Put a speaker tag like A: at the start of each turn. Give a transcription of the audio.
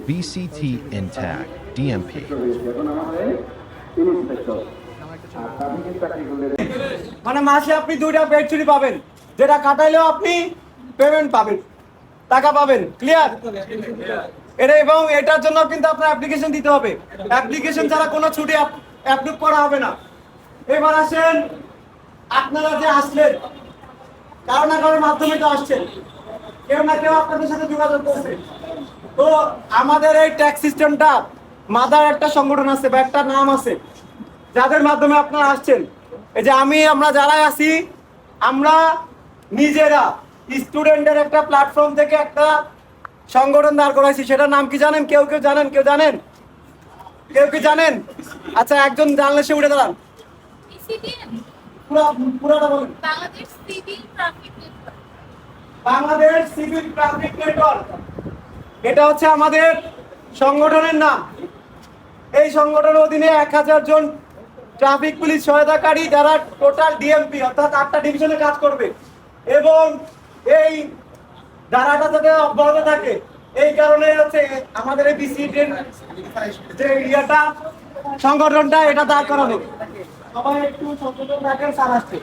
A: BCT Intact, DMP.
B: মানে মাসে আপনি 2টা পেড ছুটি পাবেন, যেটা কাটাইলেও আপনি পেমেন্ট পাবেন, টাকা পাবেন। ক্লিয়ার? এটা এবং এটার জন্য কিন্তু আপনার অ্যাপ্লিকেশন দিতে হবে। অ্যাপ্লিকেশন ছাড়া কোনো ছুটি অ্যাপ্রুভ করা হবে না। এবার আসেন, আপনারা যে আসলেন কারো না কারোর মাধ্যমে তো আসছেন, কেউ না কেউ আপনাদের সাথে যোগাযোগ করছে। তো আমাদের এই ট্যাক্স সিস্টেমটা মাদার একটা সংগঠন আছে বা একটা নাম আছে যাদের মাধ্যমে আপনারা আসছেন। এই যে আমরা যারাই আছি, আমরা নিজেরা স্টুডেন্টের একটা প্ল্যাটফর্ম থেকে একটা সংগঠন দাঁড় করাইছি। সেটার নাম কি জানেন? কেউ কেউ জানেন? কেউ কি জানেন? আচ্ছা, একজন জানলে সে উঠে দাঁড়ান। পুরোটা বলুন। বাংলাদেশ সিভিল ট্রাফিক নেটওয়ার্ক, এটা হচ্ছে আমাদের সংগঠনের নাম। এই সংগঠনের অধীনে 1000 জন ট্রাফিক পুলিশ সহায়তাকারী, যারা টোটাল ডিএমপি অর্থাৎ 8টা ডিভিশনে কাজ করবে এবং এই ধারাটা যাতে অব্যাহত থাকে, এই কারণে হচ্ছে আমাদের এই বিসিটি যে এরিয়াটা সংগঠনটা এটা দাঁড় করানো। সবাই একটু সচেতন থাকেন, স্যার আসছে।